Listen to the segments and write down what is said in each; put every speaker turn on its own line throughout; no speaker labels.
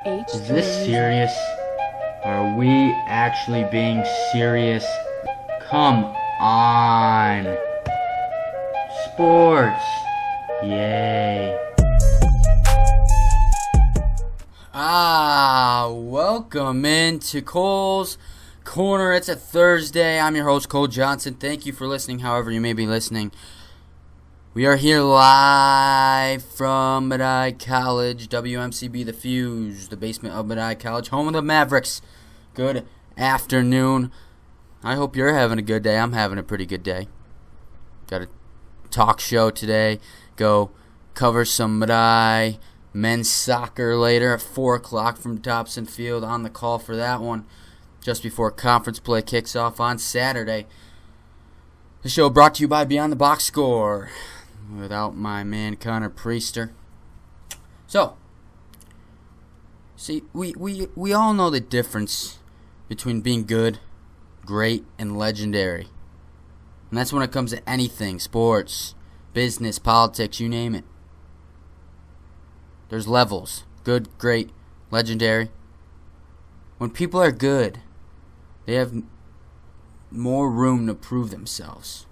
Is this serious? Are we actually being serious? Come on. Sports. Yay. Welcome into Cole's Corner. It's a Thursday. I'm your host, Cole Johnson. Thank you for listening, however you may be listening. We are here live from Medai College, WMCB The Fuse, the basement of Medai College, home of the Mavericks. Good afternoon. I hope you're having a good day. I'm having a pretty good day. Got a talk show today. Go cover some Medai men's soccer later at 4 o'clock from Dobson Field. On the call for that one just before conference play kicks off on Saturday. The show brought to you by Beyond the Box Score, without my man Connor Priester. So, see, we all know the difference between being good, great, and legendary. And that's when it comes to anything, sports, business, politics, you name it. There's levels. Good, great, legendary. When people are good, they have more room to prove themselves.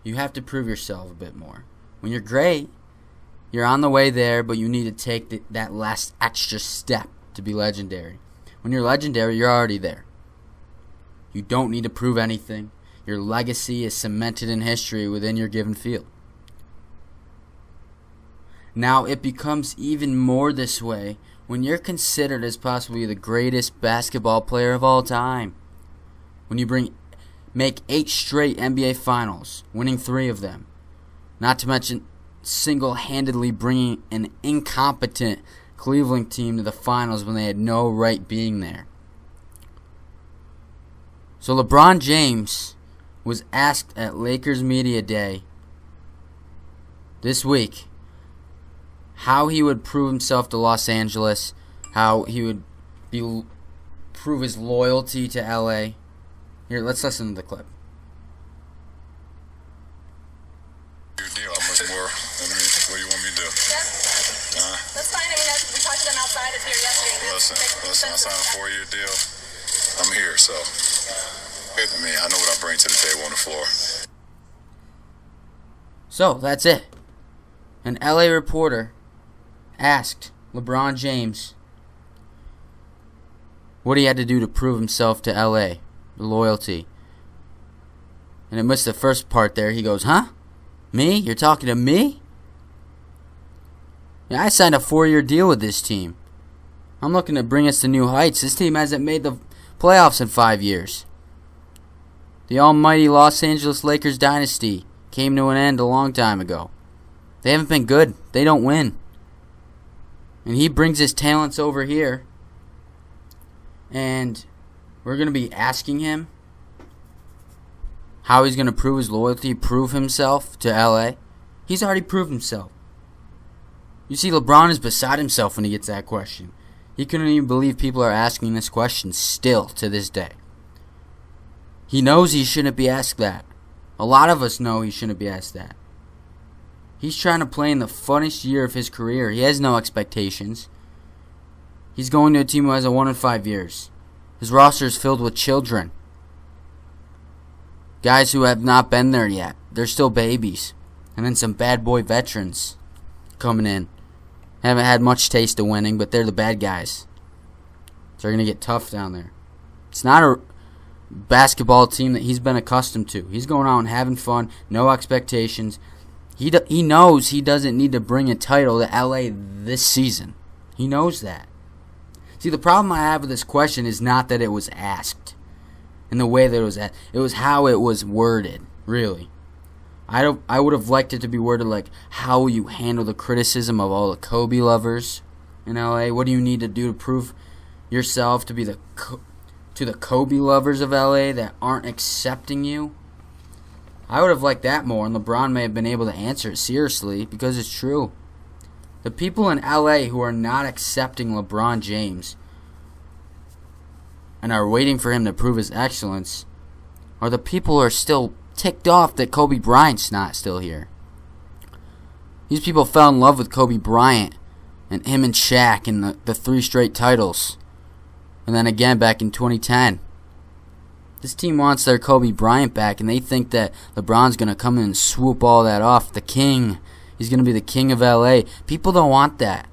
You have to prove yourself a bit more. When you're great, you're on the way there, but you need to take that last extra step to be legendary. When you're legendary, you're already there. You don't need to prove anything. Your legacy is cemented in history within your given field. Now, it becomes even more this way when you're considered as possibly the greatest basketball player of all time. When you make 8 straight NBA Finals, winning 3 of them. Not to mention single-handedly bringing an incompetent Cleveland team to the finals when they had no right being there. So LeBron James was asked at Lakers Media Day this week how he would prove himself to Los Angeles, how he would prove his loyalty to LA. Here, let's listen to the clip.
Your deal. How much more? What do you want me to do?
Yeah. That's fine. I mean, we talked to them outside of here yesterday.
Listen, I signed a 4-year deal. I'm here, so I know what I bring to the table on the floor.
So, that's it. An LA reporter asked LeBron James what he had to do to prove himself to LA, the loyalty. And it missed the first part there. He goes, huh? Me? You're talking to me? Yeah, I signed a 4-year deal with this team. I'm looking to bring us to new heights. This team hasn't made the playoffs in 5 years. The almighty Los Angeles Lakers dynasty came to an end a long time ago. They haven't been good. They don't win. And he brings his talents over here. And we're going to be asking him how he's going to prove his loyalty, prove himself to LA. He's already proved himself. You see, LeBron is beside himself when he gets that question. He couldn't even believe people are asking this question still to this day. He knows he shouldn't be asked that. A lot of us know he shouldn't be asked that. He's trying to play in the funnest year of his career. He has no expectations. He's going to a team who has a 1 in 5 years. His roster is filled with children. Guys who have not been there yet. They're still babies. And then some bad boy veterans coming in. Haven't had much taste of winning, but they're the bad guys. So they're going to get tough down there. It's not a basketball team that he's been accustomed to. He's going out and having fun. No expectations. He knows he doesn't need to bring a title to LA this season. He knows that. See, the problem I have with this question is not that it was asked in the way that it was asked. It was how it was worded, really. I would have liked it to be worded like, how will you handle the criticism of all the Kobe lovers in LA? What do you need to do to prove yourself to be to the Kobe lovers of LA that aren't accepting you? I would have liked that more, and LeBron may have been able to answer it seriously because it's true. The people in LA who are not accepting LeBron James and are waiting for him to prove his excellence are the people who are still ticked off that Kobe Bryant's not still here. These people fell in love with Kobe Bryant And him and Shaq and the 3 straight titles. And then again back in 2010. This team wants their Kobe Bryant back, and they think that LeBron's going to come in and swoop all that off. The king. He's going to be the king of LA. People don't want that.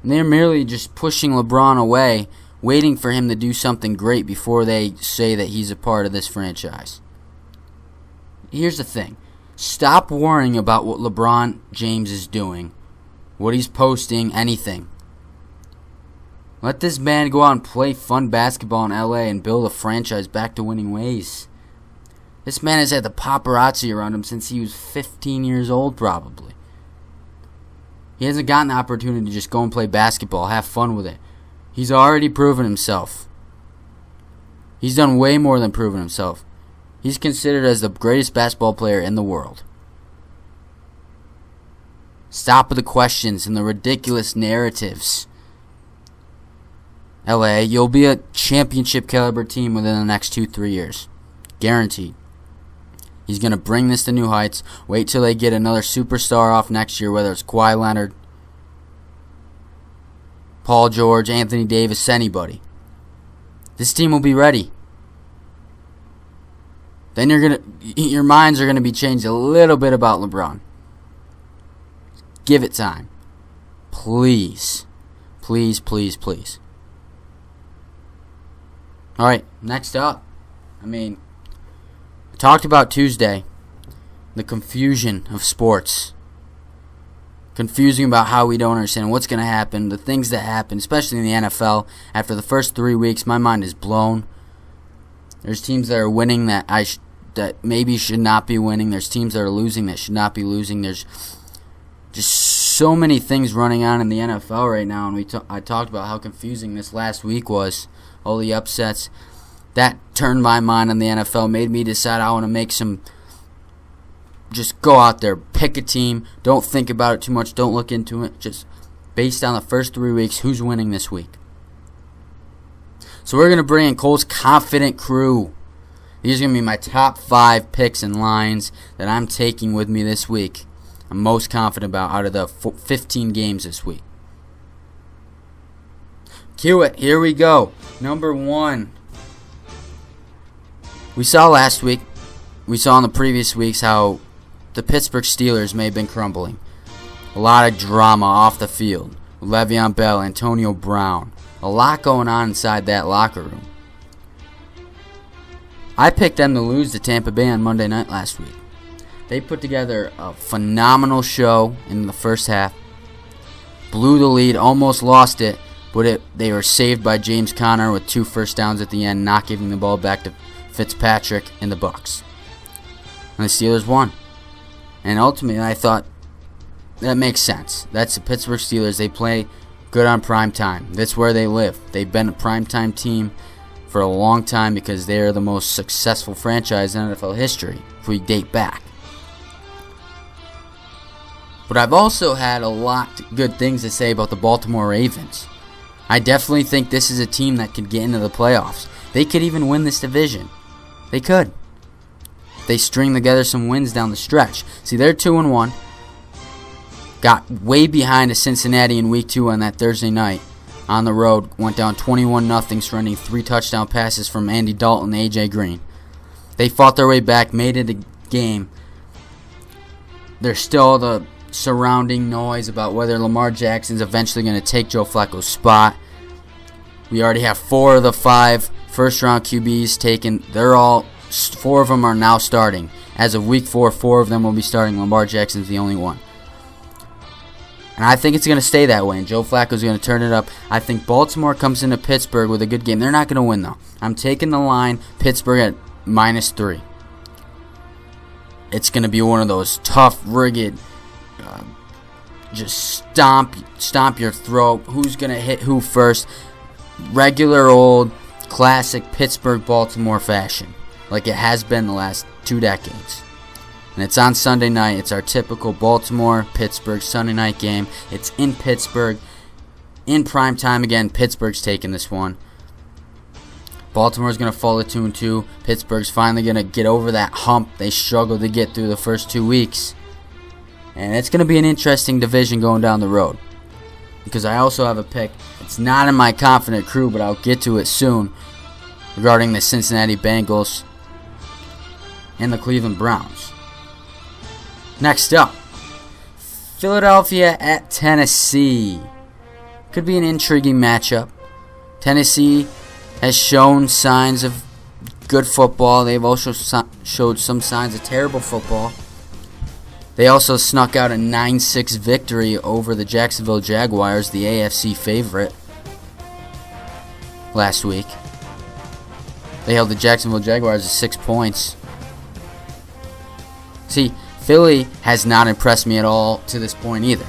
And they're merely just pushing LeBron away, waiting for him to do something great before they say that he's a part of this franchise. Here's the thing. Stop worrying about what LeBron James is doing, what he's posting, anything. Let this man go out and play fun basketball in LA and build a franchise back to winning ways. This man has had the paparazzi around him since he was 15 years old, probably. He hasn't gotten the opportunity to just go and play basketball, have fun with it. He's already proven himself. He's done way more than proven himself. He's considered as the greatest basketball player in the world. Stop with the questions and the ridiculous narratives. LA, you'll be a championship caliber team within the next 2-3 years. Guaranteed. He's going to bring this to new heights. Wait till they get another superstar off next year, whether it's Kawhi Leonard, Paul George, Anthony Davis, anybody. This team will be ready. Then your minds are going to be changed a little bit about LeBron. Give it time. Please. Please, please, please. Alright, next up. I talked about Tuesday. The confusion of sports. Confusing about how we don't understand what's going to happen. The things that happen, especially in the NFL. After the first 3 weeks, my mind is blown. There's teams that are winning that that maybe should not be winning. There's teams that are losing that should not be losing. There's just so many things running on in the NFL right now. And I talked about how confusing this last week was. All the upsets. That turned my mind on the NFL. Made me decide I want to make some... Just go out there. Pick a team. Don't think about it too much. Don't look into it. Just based on the first 3 weeks, who's winning this week. So we're going to bring in Cole's confident crew. These are going to be my top 5 picks and lines that I'm taking with me this week. I'm most confident about out of the 15 games this week. Cue it. Here we go. Number 1. We saw last week, we saw in the previous weeks how the Pittsburgh Steelers may have been crumbling. A lot of drama off the field. Le'Veon Bell, Antonio Brown. A lot going on inside that locker room. I picked them to lose to Tampa Bay on Monday night last week. They put together a phenomenal show in the first half. Blew the lead, almost lost it, but they were saved by James Conner with 2 first downs at the end, not giving the ball back to Fitzpatrick and the Bucs. And the Steelers won. And ultimately, I thought, that makes sense. That's the Pittsburgh Steelers. They play good on prime time. That's where they live. They've been a primetime team for a long time because they are the most successful franchise in NFL history if we date back. But I've also had a lot of good things to say about the Baltimore Ravens. I definitely think this is a team that could get into the playoffs. They could even win this division. They could. They string together some wins down the stretch. See, they're 2-1. Got way behind to Cincinnati in week 2 on that Thursday night. On the road, went down 21-0, surrendering 3 touchdown passes from Andy Dalton and A.J. Green. They fought their way back, made it a game. There's still the surrounding noise about whether Lamar Jackson's eventually going to take Joe Flacco's spot. We already have 4 of the 5 first-round QBs taken. 4 of them are now starting. As of week 4, 4 of them will be starting. Lamar Jackson's the only one. And I think it's going to stay that way, and Joe Flacco's going to turn it up. I think Baltimore comes into Pittsburgh with a good game. They're not going to win, though. I'm taking the line, Pittsburgh at -3. It's going to be one of those tough, rigid, just stomp your throat. Who's going to hit who first? Regular old, classic Pittsburgh-Baltimore fashion, like it has been the last 2 decades. And it's on Sunday night. It's our typical Baltimore-Pittsburgh Sunday night game. It's in Pittsburgh. In prime time again. Pittsburgh's taking this one. Baltimore's going to fall to 2-2. Pittsburgh's finally going to get over that hump they struggled to get through the first 2 weeks. And it's going to be an interesting division going down the road. Because I also have a pick. It's not in my confident crew, but I'll get to it soon. Regarding the Cincinnati Bengals and the Cleveland Browns. Next up, Philadelphia at Tennessee. Could be an intriguing matchup. Tennessee has shown signs of good football. They've also showed some signs of terrible football. They also snuck out a 9-6 victory over the Jacksonville Jaguars, the AFC favorite, last week. They held the Jacksonville Jaguars to 6 points. See, Philly has not impressed me at all to this point either.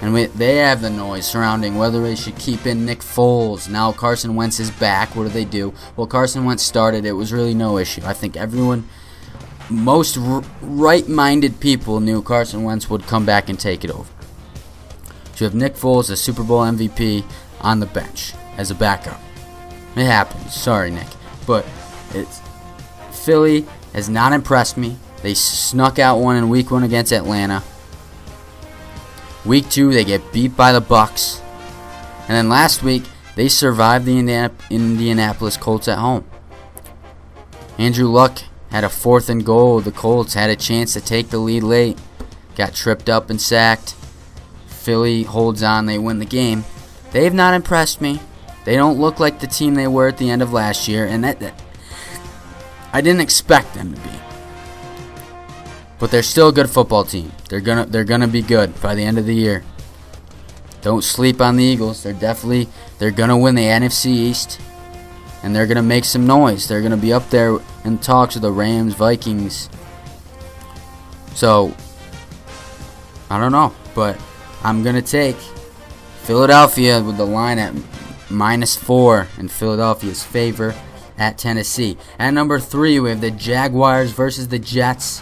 And they have the noise surrounding whether they should keep in Nick Foles. Now Carson Wentz is back. What do? Well, Carson Wentz started. It was really no issue. I think most right-minded people knew Carson Wentz would come back and take it over. So you have Nick Foles, the Super Bowl MVP, on the bench as a backup. It happens. Sorry, Nick. But Philly has not impressed me. They snuck out one in Week 1 against Atlanta. Week 2, they get beat by the Bucs. And then last week, they survived the Indianapolis Colts at home. Andrew Luck had a 4th and goal. The Colts had a chance to take the lead late. Got tripped up and sacked. Philly holds on. They win the game. They have not impressed me. They don't look like the team they were at the end of last year. And that I didn't expect them to be. But they're still a good football team. They're gonna be good by the end of the year. Don't sleep on the Eagles. They're gonna win the NFC East, and they're gonna make some noise. They're gonna be up there in talks with the Rams, Vikings. So I don't know, but I'm gonna take Philadelphia with the line at -4 in Philadelphia's favor at Tennessee. At number 3, we have the Jaguars versus the Jets.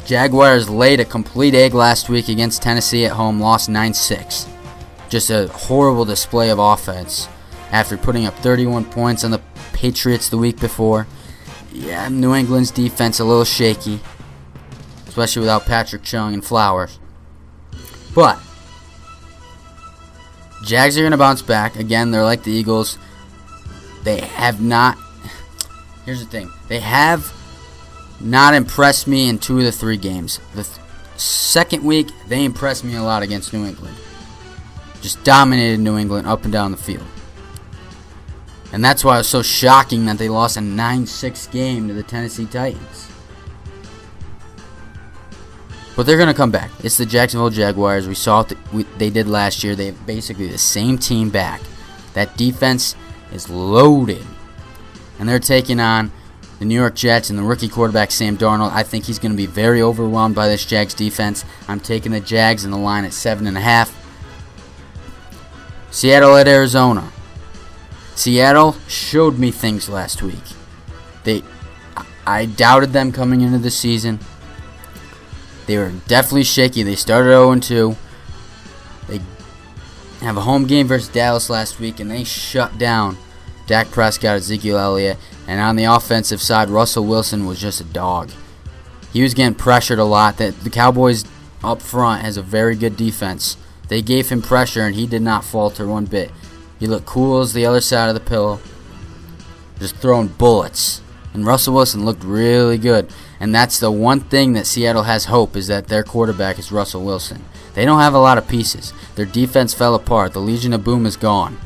Jaguars laid a complete egg last week against Tennessee at home, lost 9-6. Just a horrible display of offense after putting up 31 points on the Patriots the week before. Yeah, New England's defense a little shaky, especially without Patrick Chung and Flowers. But Jags are going to bounce back. Again, they're like the Eagles. They have not... Here's the thing. They have not impressed me in 2 of the 3 games. The second week, they impressed me a lot against New England. Just dominated New England up and down the field. And that's why it was so shocking that they lost a 9-6 game to the Tennessee Titans. But they're going to come back. It's the Jacksonville Jaguars. We saw what they did last year. They have basically the same team back. That defense is loaded. And they're taking on the New York Jets and the rookie quarterback Sam Darnold. I think he's going to be very overwhelmed by this Jags defense. I'm taking the Jags in the line at 7.5. Seattle at Arizona. Seattle showed me things last week. I doubted them coming into the season. They were definitely shaky. They started 0-2. They have a home game versus Dallas last week, and they shut down Dak Prescott, Ezekiel Elliott. And on the offensive side, Russell Wilson was just a dog. He was getting pressured a lot. The Cowboys up front has a very good defense. They gave him pressure, and he did not falter one bit. He looked cool as the other side of the pillow, just throwing bullets. And Russell Wilson looked really good. And that's the one thing that Seattle has hope, is that their quarterback is Russell Wilson. They don't have a lot of pieces. Their defense fell apart. The Legion of Boom is gone.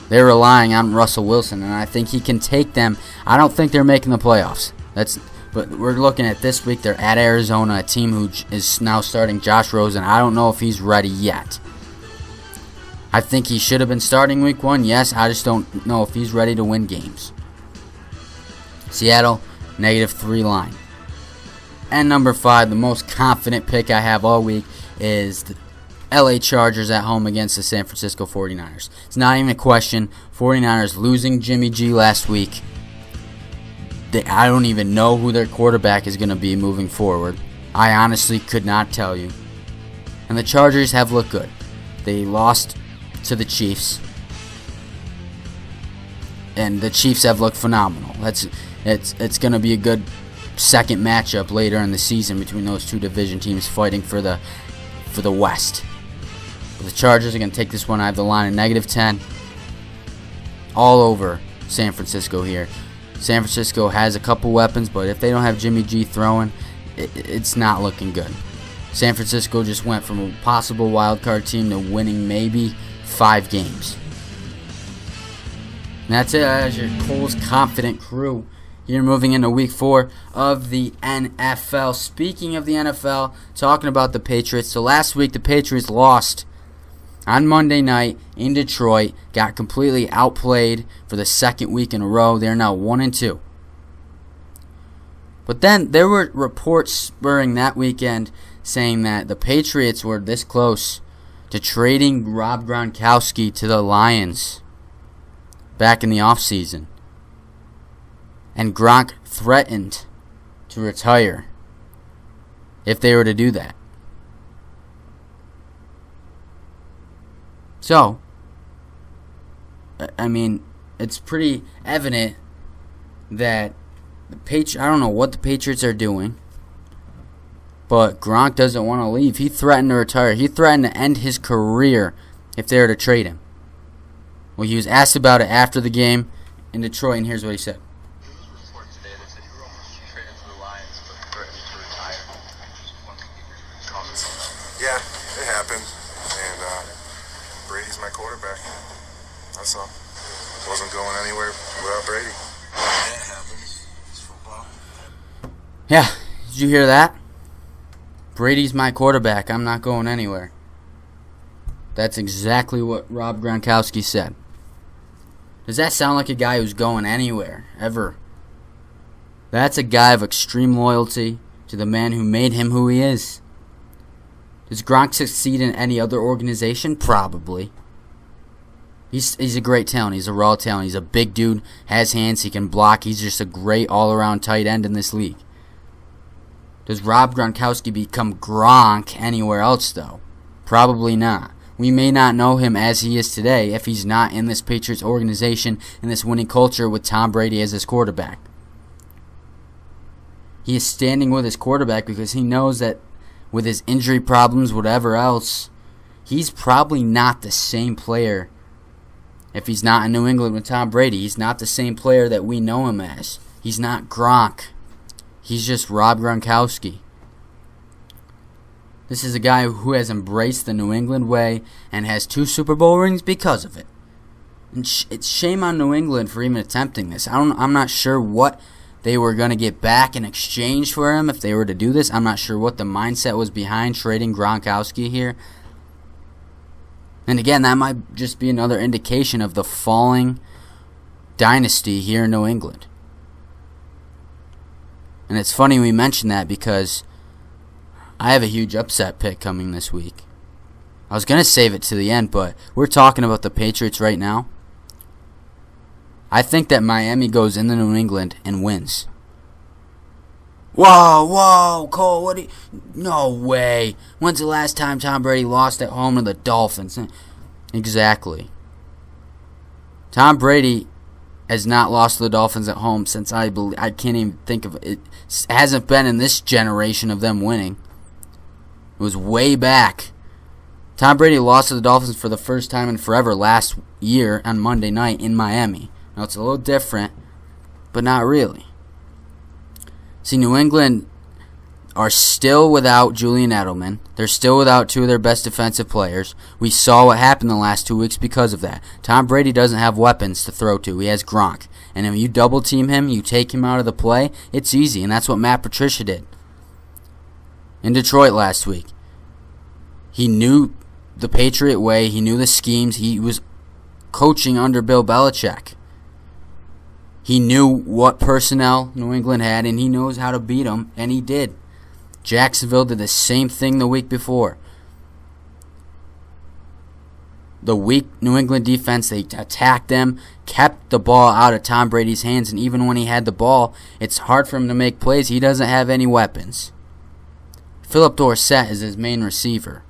They're relying on Russell Wilson, and I think he can take them. I don't think they're making the playoffs. But we're looking at this week. They're at Arizona, a team who is now starting Josh Rosen. I don't know if he's ready yet. I think he should have been starting week 1. Yes, I just don't know if he's ready to win games. Seattle, -3 line. And number 5, the most confident pick I have all week, is the LA Chargers at home against the San Francisco 49ers. It's not even a question. 49ers losing Jimmy G last week. I don't even know who their quarterback is going to be moving forward. I honestly could not tell you. And the Chargers have looked good. They lost to the Chiefs. And the Chiefs have looked phenomenal. It's going to be a good second matchup later in the season between those two division teams fighting for the West. But the Chargers are going to take this one. I have the line at -10. All over San Francisco here. San Francisco has a couple weapons, but if they don't have Jimmy G throwing, it's not looking good. San Francisco just went from a possible wild card team to winning maybe 5 games. And that's it. That's your Cole's confident crew. Here moving into week 4 of the NFL. Speaking of the NFL, talking about the Patriots. So last week the Patriots lost on Monday night in Detroit. Got completely outplayed for the second week in a row. They're now 1-2. But then there were reports spurring that weekend saying that the Patriots were this close to trading Rob Gronkowski to the Lions back in the offseason. And Gronk threatened to retire if they were to do that. So, I mean, it's pretty evident that I don't know what the Patriots are doing, but Gronk doesn't want to leave. He threatened to retire. He threatened to end his career if they were to trade him. Well, he was asked about it after the game in Detroit, and here's what he said.
Yeah, it happened, and Brady's my quarterback. That's all. Wasn't going anywhere without Brady. It happens. It's football.
Yeah, did you hear that? Brady's my quarterback. I'm not going anywhere. That's exactly what Rob Gronkowski said. Does that sound like a guy who's going anywhere, ever? That's a guy of extreme loyalty to the man who made him who he is. Does Gronk succeed in any other organization? Probably. He's a great talent. He's a raw talent. He's a big dude, has hands, he can block. He's just a great all-around tight end in this league. Does Rob Gronkowski become Gronk anywhere else, though? Probably not. We may not know him as he is today if he's not in this Patriots organization, in this winning culture with Tom Brady as his quarterback. He is standing with his quarterback because he knows that with his injury problems, whatever else, he's probably not the same player if he's not in New England with Tom Brady. He's not the same player that we know him as. He's not Gronk. He's just Rob Gronkowski. This is a guy who has embraced the New England way and has 2 Super Bowl rings because of it. And it's shame on New England for even attempting this. I'm not sure what they were going to get back in exchange for him if they were to do this. I'm not sure what the mindset was behind trading Gronkowski here. And again, that might just be another indication of the falling dynasty here in New England. And it's funny we mention that because I have a huge upset pick coming this week. I was going to save it to the end, but we're talking about the Patriots right now. I think that Miami goes into New England and wins. Whoa, Cole, no way. When's the last time Tom Brady lost at home to the Dolphins? Exactly. Tom Brady has not lost to the Dolphins at home since I can't even think of it. It hasn't been in this generation of them winning. It was way back. Tom Brady lost to the Dolphins for the first time in forever last year on Monday night in Miami. Now, it's a little different, but not really. See, New England are still without Julian Edelman. They're still without 2 of their best defensive players. We saw what happened the last 2 weeks because of that. Tom Brady doesn't have weapons to throw to. He has Gronk. And if you double team him, you take him out of the play, it's easy. And that's what Matt Patricia did in Detroit last week. He knew the Patriot way. He knew the schemes. He was coaching under Bill Belichick. He knew what personnel New England had, and he knows how to beat them, and he did. Jacksonville did the same thing the week before. The weak New England defense, they attacked them, kept the ball out of Tom Brady's hands, and even when he had the ball, it's hard for him to make plays. He doesn't have any weapons. Philip Dorsett is his main receiver.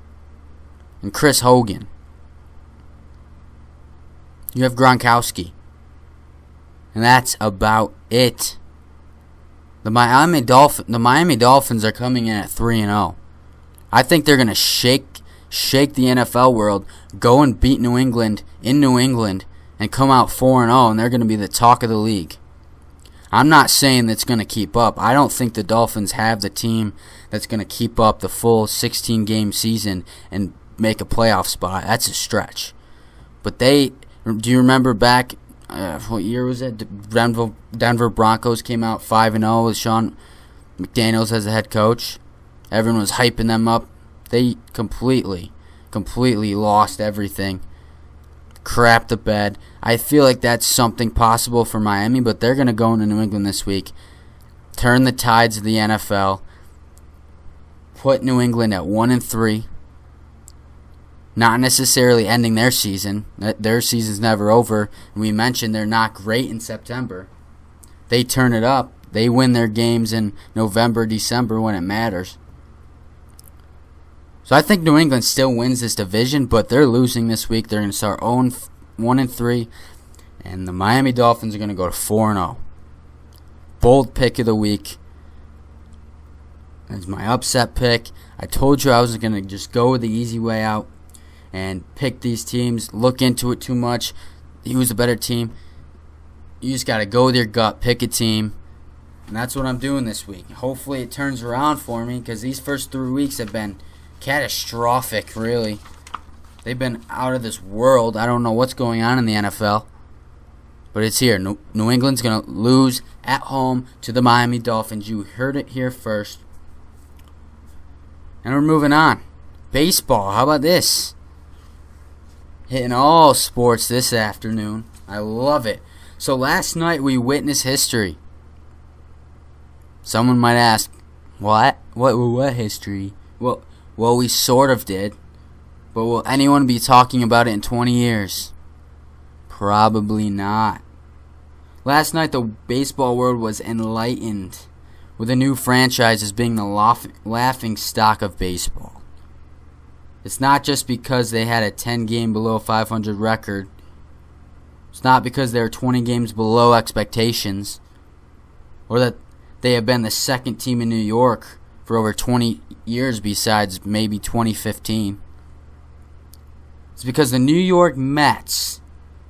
And Chris Hogan. You have Gronkowski. And that's about it. The Miami Dolphins are coming in at 3-0. I think they're going to shake the NFL world, go and beat New England in New England, and come out 4-0, and they're going to be the talk of the league. I'm not saying that's going to keep up. I don't think the Dolphins have the team that's going to keep up the full 16-game season and make a playoff spot. That's a stretch. But do you remember back, what year was it? Denver Broncos came out 5-0 with Sean McDaniels as the head coach. Everyone was hyping them up. They completely lost everything. Crap the bed. I feel like that's something possible for Miami, but they're going to go into New England this week, turn the tides of the NFL, put New England at 1-3, not necessarily ending their season. Their season's never over. We mentioned they're not great in September. They turn it up. They win their games in November, December when it matters. So I think New England still wins this division, but they're losing this week. They're going to start 1-3, and the Miami Dolphins are going to go to 4-0. Bold pick of the week. That's my upset pick. I told you I was going to just go with the easy way out and pick these teams, look into it too much. Who's a better team? You just got to go with your gut, pick a team. And that's what I'm doing this week. Hopefully it turns around for me, because these first 3 weeks have been catastrophic, really. They've been out of this world. I don't know what's going on in the NFL. But it's here. New England's going to lose at home to the Miami Dolphins. You heard it here first. And we're moving on. Baseball. How about this? Hitting all sports this afternoon. I love it. So last night we witnessed history. Someone might ask, what? What history? Well, we sort of did. But will anyone be talking about it in 20 years? Probably not. Last night, the baseball world was enlightened, with the new franchises being the laughing stock of baseball. It's not just because they had a 10-game below 500 record. It's not because they were 20 games below expectations, or that they have been the second team in New York for over 20 years besides maybe 2015. It's because the New York Mets,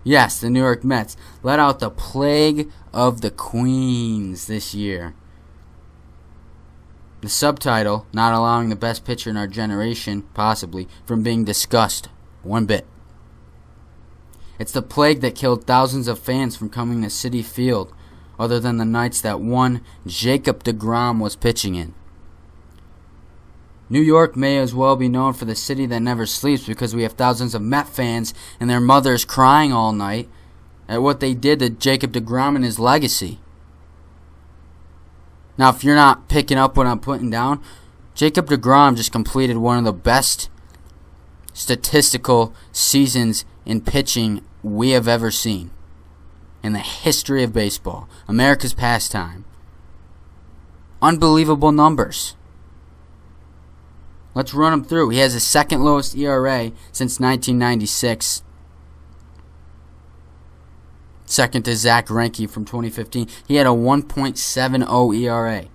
yes, the New York Mets, let out the plague of the Queens this year. The subtitle, not allowing the best pitcher in our generation, possibly, from being discussed one bit. It's the plague that killed thousands of fans from coming to Citi Field, other than the nights that one Jacob deGrom was pitching in. New York may as well be known for the city that never sleeps, because we have thousands of Met fans and their mothers crying all night at what they did to Jacob deGrom and his legacy. Now, if you're not picking up what I'm putting down, Jacob deGrom just completed one of the best statistical seasons in pitching we have ever seen in the history of baseball, America's pastime. Unbelievable numbers. Let's run him through. He has the second lowest ERA since 1996. Second to Zach Greinke from 2015. He had a 1.70 ERA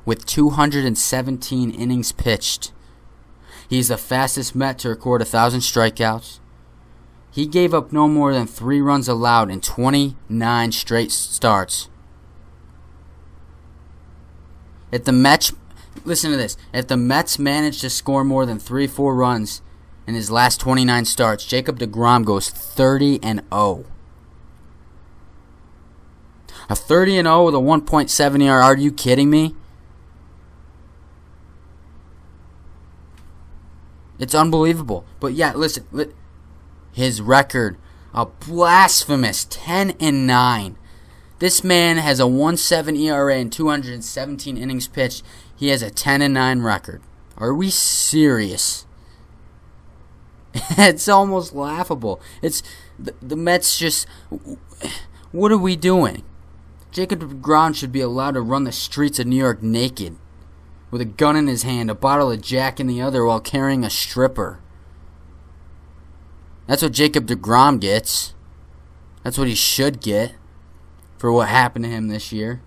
with 217 innings pitched. He's the fastest Met to record 1,000 strikeouts. He gave up no more than 3 runs allowed in 29 straight starts. Listen to this. If the Mets managed to score more than 3-4 runs in his last 29 starts, Jacob deGrom goes 30-0. A 30-0 with a 1.7 ERA. Are you kidding me? It's unbelievable. But yeah, listen. His record, a blasphemous 10-9. This man has a 1.7 ERA and 217 innings pitched. He has a 10-9 record. Are we serious? It's almost laughable. It's the Mets just. What are we doing? Jacob deGrom should be allowed to run the streets of New York naked, with a gun in his hand, a bottle of Jack in the other, while carrying a stripper. That's what Jacob deGrom gets. That's what he should get for what happened to him this year.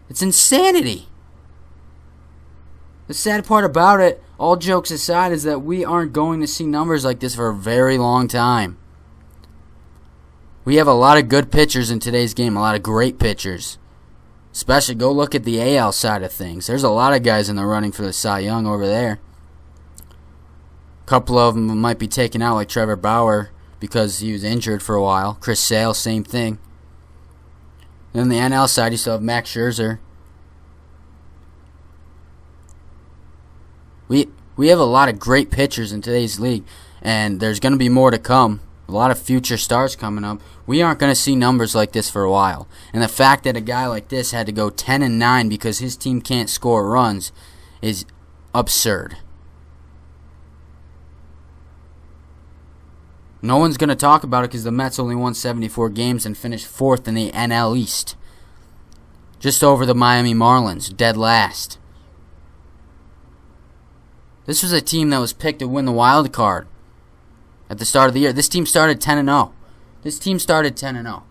It's insanity. The sad part about it, all jokes aside, is that we aren't going to see numbers like this for a very long time. We have a lot of good pitchers in today's game, a lot of great pitchers. Especially go look at the AL side of things. There's a lot of guys in the running for the Cy Young over there. A couple of them might be taken out, like Trevor Bauer, because he was injured for a while. Chris Sale, same thing. And on the NL side, you still have Max Scherzer. We have a lot of great pitchers in today's league, and there's going to be more to come. A lot of future stars coming up. We aren't going to see numbers like this for a while. And the fact that a guy like this had to go 10-9 because his team can't score runs is absurd. No one's going to talk about it because the Mets only won 74 games and finished 4th in the NL East. Just over the Miami Marlins, dead last. This was a team that was picked to win the wild card at the start of the year. This team started 10-0. This team started 10-0.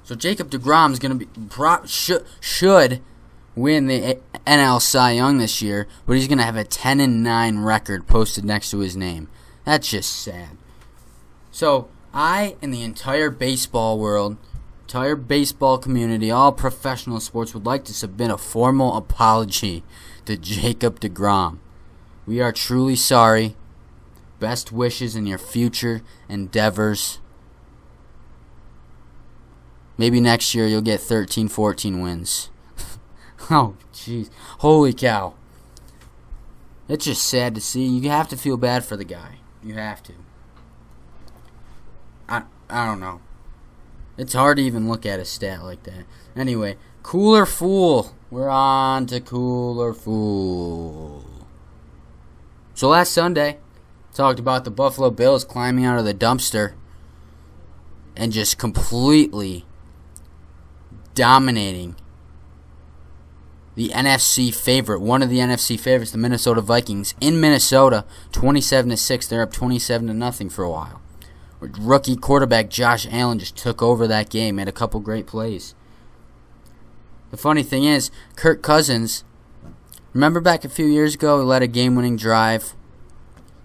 So Jacob deGrom's going to be should win the NL Cy Young this year, but he's going to have a 10-9 record posted next to his name. That's just sad. So I and the entire baseball world, entire baseball community, all professional sports would like to submit a formal apology to Jacob deGrom. We are truly sorry. Best wishes in your future endeavors. Maybe next year you'll get 13, 14 wins. Oh, jeez. Holy cow. It's just sad to see. You have to feel bad for the guy. You have to. I don't know. It's hard to even look at a stat like that. Anyway, Cooler Fool. We're on to Cooler Fool. So last Sunday, talked about the Buffalo Bills climbing out of the dumpster and just completely dominating the NFC favorite, one of the NFC favorites, the Minnesota Vikings, in Minnesota, 27-6. They're up 27-0 for a while. Rookie quarterback Josh Allen just took over that game, made a couple great plays. The funny thing is, Kirk Cousins, remember back a few years ago, he led a game-winning drive.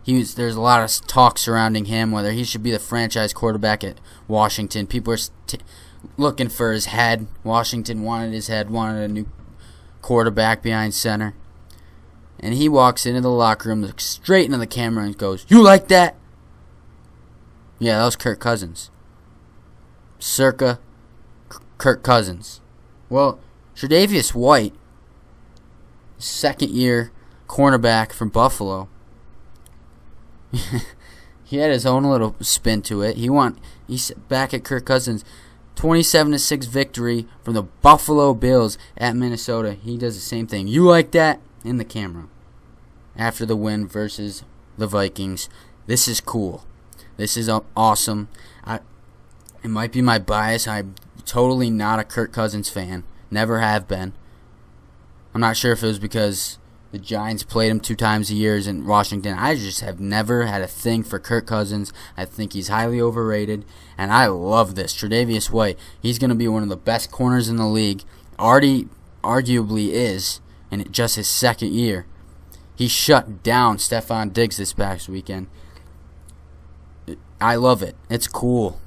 There's a lot of talk surrounding him, whether he should be the franchise quarterback at Washington. People are looking for his head. Washington wanted his head, wanted a new quarterback behind center. And he walks into the locker room, looks straight into the camera and goes, "You like that?" Yeah, that was Kirk Cousins. Circa Kirk Cousins. Well, Tre'Davious White, second-year cornerback from Buffalo, he had his own little spin to it. He's back at Kirk Cousins. 27-6 victory from the Buffalo Bills at Minnesota. He does the same thing. You like that? In the camera. After the win versus the Vikings. This is cool. This is awesome. It might be my bias. I'm totally not a Kirk Cousins fan. Never have been. I'm not sure if it was because the Giants played him 2 times a year in Washington. I just have never had a thing for Kirk Cousins. I think he's highly overrated, and I love this. Tre'Davious White, he's going to be one of the best corners in the league. Already arguably is in just his second year. He shut down Stephon Diggs this past weekend. I love it. It's cool.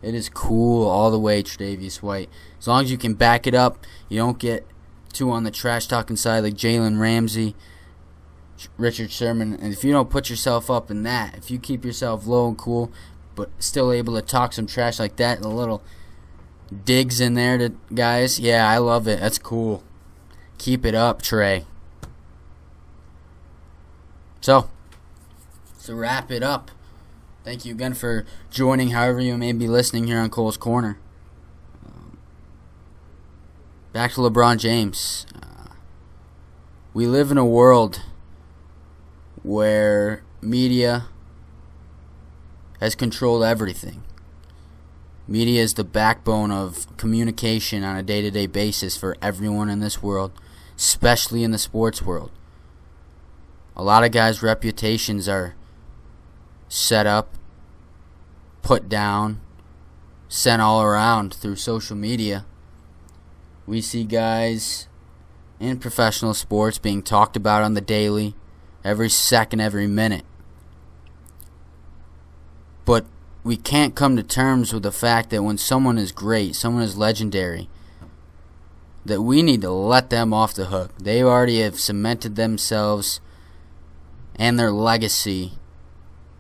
It is cool all the way, Tre'Davious White. As long as you can back it up, you don't get too on the trash-talking side like Jalen Ramsey, Richard Sherman. And if you don't put yourself up in that, if you keep yourself low and cool, but still able to talk some trash like that, and a little digs in there to guys, yeah, I love it. That's cool. Keep it up, Trey. So, to wrap it up, thank you again for joining, however you may be listening here on Cole's Corner. Back to LeBron James. We live in a world where media has controlled everything. Media is the backbone of communication on a day-to-day basis for everyone in this world, especially in the sports world. A lot of guys' reputations are set up, put down, sent all around through social media. We see guys in professional sports being talked about on the daily, every second, every minute. But we can't come to terms with the fact that when someone is great, someone is legendary, that we need to let them off the hook. They already have cemented themselves and their legacy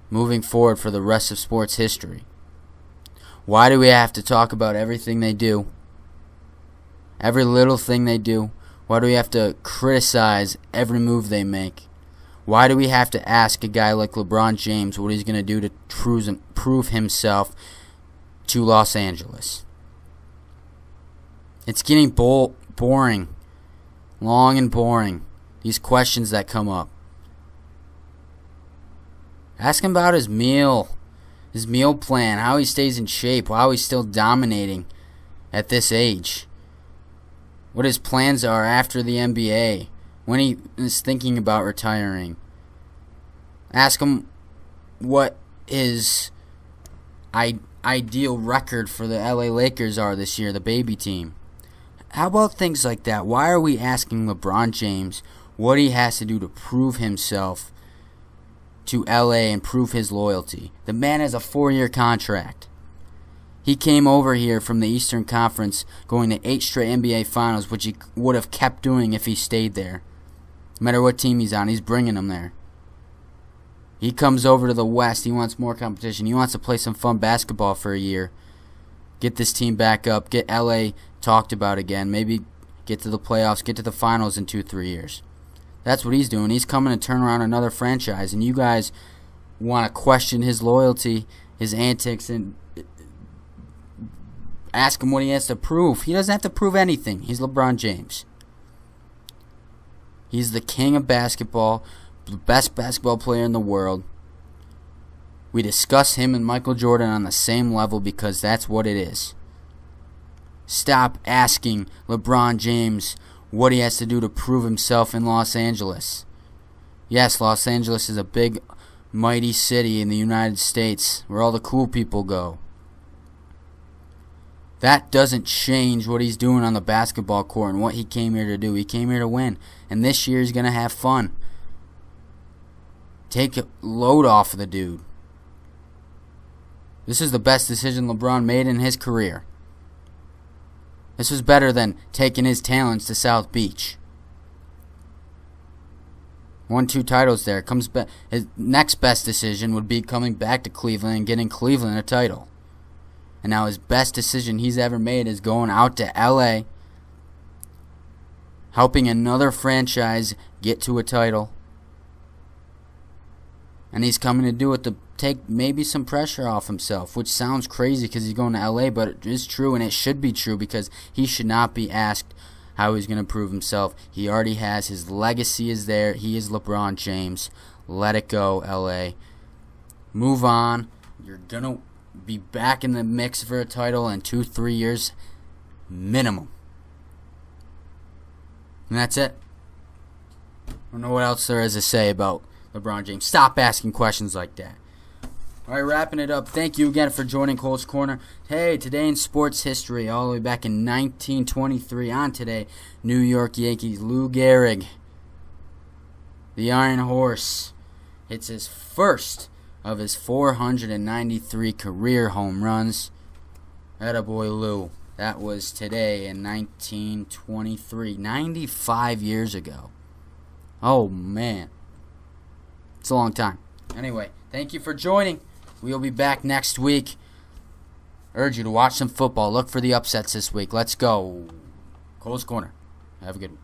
moving forward for the rest of sports history. Why do we have to talk about everything they do? Every little thing they do? Why do we have to criticize every move they make? Why do we have to ask a guy like LeBron James what he's going to do to prove himself to Los Angeles? It's getting boring. Long and boring. These questions that come up. Ask him about his meal plan, how he stays in shape, how he's still dominating at this age. What his plans are after the NBA, when he is thinking about retiring. Ask him what his ideal record for the LA Lakers are this year, the baby team. How about things like that? Why are we asking LeBron James what he has to do to prove himself to LA and prove his loyalty? The man has a 4-year contract. He came over here from the Eastern Conference going to 8 straight NBA Finals, which he would have kept doing if he stayed there. No matter what team he's on, he's bringing them there. He comes over to the West. He wants more competition. He wants to play some fun basketball for a year. Get this team back up. Get LA talked about again. Maybe get to the playoffs. Get to the finals in 2-3 years. That's what he's doing. He's coming to turn around another franchise. And you guys want to question his loyalty, his antics, and ask him what he has to prove. He doesn't have to prove anything. He's LeBron James. He's the king of basketball, the best basketball player in the world. We discuss him and Michael Jordan on the same level because that's what it is. Stop asking LeBron James what he has to do to prove himself in Los Angeles. Yes, Los Angeles is a big, mighty city in the United States where all the cool people go. That doesn't change what he's doing on the basketball court and what he came here to do. He came here to win. And this year he's going to have fun. Take a load off of the dude. This is the best decision LeBron made in his career. This was better than taking his talents to South Beach. Won 2 titles there. His next best decision would be coming back to Cleveland and getting Cleveland a title. And now his best decision he's ever made is going out to LA, helping another franchise get to a title. And he's coming to do it to take maybe some pressure off himself, which sounds crazy because he's going to LA, but it is true, and it should be true because he should not be asked how he's going to prove himself. He already has. His legacy is there. He is LeBron James. Let it go, LA. Move on. You're going to be back in the mix for a title in 2-3 years minimum. And that's it. I don't know what else there is to say about LeBron James. Stop asking questions like that. All right, wrapping it up. Thank you again for joining Cole's Corner. Hey, today in sports history, all the way back in 1923, on today, New York Yankees, Lou Gehrig, the Iron Horse, hits his first of his 493 career home runs. Attaboy Lou. That was today in 1923, 95 years ago. Oh, man. It's a long time. Anyway, thank you for joining. We'll be back next week. Urge you to watch some football. Look for the upsets this week. Let's go. Cole's Corner. Have a good one.